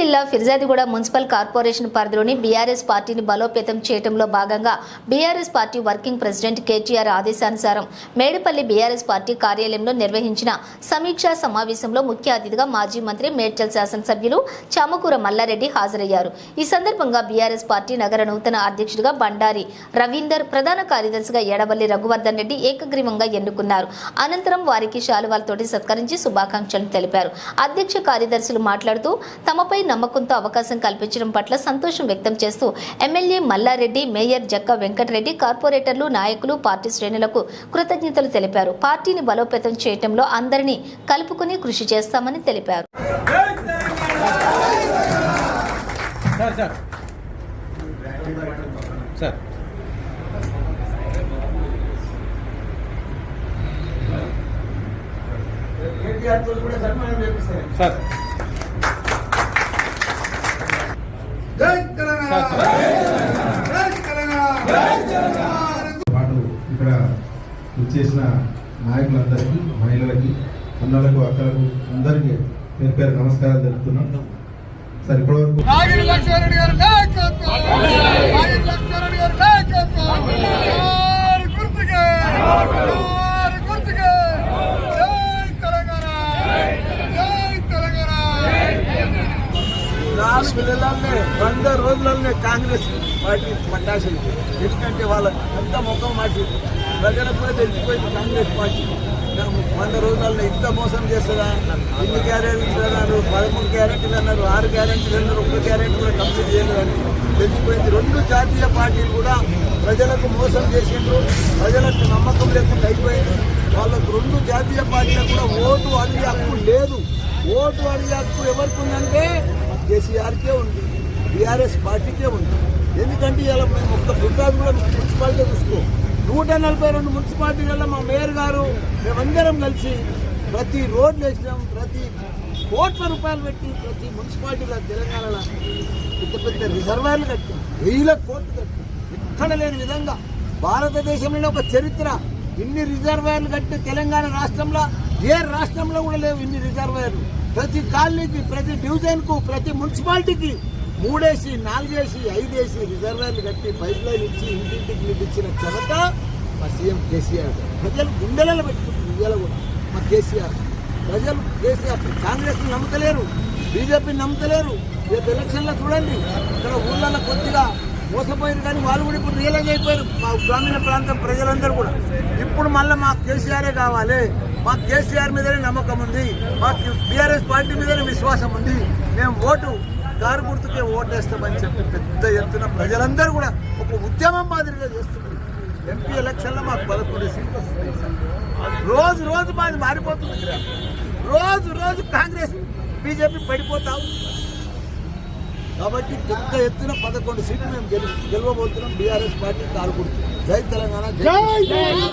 జిల్లా Peerzadiguda municipal corporation పరిధిలోని BRS పార్టీని బలోపేతం చేయడంలో భాగంగా BRS party working president KTR ఆదేశానుసారం మేడిపల్లి బీఆర్ఎస్ పార్టీ కార్యాలయంలో నిర్వహించిన సమీక్షా సమావేశంలో ముఖ్య అతిథిగా మాజీ మంత్రి మేడ్చల్ శాసనసభ్యులు చామకూర మల్లారెడ్డి హాజరయ్యారు. ఈ సందర్భంగా బీఆర్ఎస్ పార్టీ నగర నూతన అధ్యక్షుడిగా బండారి రవీందర్, ప్రధాన కార్యదర్శిగా ఎడవల్లి రఘువర్ధన్ రెడ్డి ఏకగ్రీవంగా ఎన్నుకున్నారు. అనంతరం వారికి శాలువాలతోటి సత్కరించి శుభాకాంక్షలు తెలిపారు. అధ్యక్ష కార్యదర్శులు మాట్లాడుతూ తమపై నమ్మకంతో అవకాశం కల్పించడం పట్ల సంతోషం వ్యక్తం చేస్తూ ఎమ్మెల్యే మల్లారెడ్డి, మేయర్ జక్క వెంకటరెడ్డి, కార్పొరేటర్లు, నాయకులు, పార్టీ శ్రేణులకు కృతజ్ఞతలు తెలిపారు. పార్టీని బలోపేతం చేయడంలో అందరినీ కలుపుకుని కృషి చేస్తామని తెలిపారు. ఇక్కడ ఇచ్చేసిన నాయకులందరికీ, మహిళలకి, అన్నలకు, అక్కలకు అందరికీ పేరు పేరు నమస్కారాలు తెలుపుతున్నాం. సార్ ఇప్పటివరకు నెలలనే 100 రోజులనే కాంగ్రెస్ పార్టీ పట్టాల్సింది. ఎందుకంటే వాళ్ళ అంత ముఖం మార్చి ప్రజలకు కూడా తెలిసిపోయింది. కాంగ్రెస్ పార్టీ 100 రోజులలో ఇంత మోసం చేస్తుందా, ఇన్ని గ్యారెంటీలు అన్నారు, 13 గ్యారెంటీలు అన్నారు, 6 గ్యారెంటీలు అన్నారు, 1 గ్యారెంటీ కూడా కంప్లీట్ చేయలేదని తెలిసిపోయింది. 2 జాతీయ పార్టీలు కూడా ప్రజలకు మోసం చేసిండ్రు. ప్రజలకు నమ్మకం లేకుండా అయిపోయింది. వాళ్ళకు 2 జాతీయ పార్టీలకు కూడా ఓటు అడిగే హక్కు లేదు. ఓటు అడిగే హక్కు ఎవరికి ఉందంటే కేసీఆర్కే ఉంది, బీఆర్ఎస్ పార్టీకే ఉంది. ఎందుకంటే ఇలా మేము ఒక్క గుజరాత్ కూడా మున్సిపాలిటీ చూసుకో, 142 మున్సిపాలిటీలలో మా మేయర్ గారు మేమందరం కలిసి ప్రతి రోడ్లు వేసినాం. ప్రతి కోట్ల రూపాయలు పెట్టి ప్రతి మున్సిపాలిటీలో తెలంగాణలో పెద్ద పెద్ద రిజర్వాయర్లు కట్టాం, 1000 కోట్లు కట్టాం. ఎక్కడ లేని విధంగా భారతదేశంలోనే ఒక చరిత్ర. ఇన్ని రిజర్వాయర్లు కట్టి తెలంగాణ రాష్ట్రంలో ఏ రాష్ట్రంలో కూడా లేవు ఇన్ని రిజర్వాయర్లు. ప్రతి కాలనీకి, ప్రతి డివిజన్కు, ప్రతి మున్సిపాలిటీకి 3 వేసి 4 వేసి 5 వేసి రిజర్వాయర్లు కట్టి పైప్ లైన్ ఇచ్చి ఇంటింటికి నింపించిన ఘనత మా సీఎం కేసీఆర్. ప్రజలు గుండెలలో పెట్టుకుంటుంది ఇవాళ కూడా మా కేసీఆర్. ప్రజలు కేసీఆర్ కాంగ్రెస్ని నమ్మతలేరు, బీజేపీని నమ్మతలేరు. రేపు ఎలక్షన్లో చూడండి, ఇక్కడ ఊళ్ళలో కొద్దిగా మోసపోయారు, కానీ వాళ్ళు కూడా ఇప్పుడు రియలైజ్ అయిపోయారు. మా గ్రామీణ ప్రాంతం ప్రజలందరూ కూడా ఇప్పుడు మళ్ళీ మాకు కేసీఆరే కావాలి, మాకు కేసీఆర్ మీదనే నమ్మకం ఉంది, మాకు బీఆర్ఎస్ పార్టీ మీదనే విశ్వాసం ఉంది, మేము ఓటు కారు గుర్తుకే ఓటేస్తామని చెప్పి పెద్ద ఎత్తున ప్రజలందరూ కూడా ఒక ఉద్యమం మాదిరిగా చేస్తున్నారు. ఎంపీ ఎలక్షన్లో మాకు 11 సీట్లు వస్తున్నాయి. రోజు రోజు మాది మారిపోతుంది. రోజు రోజు కాంగ్రెస్ బీజేపీ పడిపోతావు. కాబట్టి పెద్ద ఎత్తున 11 సీట్లు మేము గెలవబోతున్నాం. బీఆర్ఎస్ పార్టీ కారు గుర్తు. జై తెలంగాణ, జై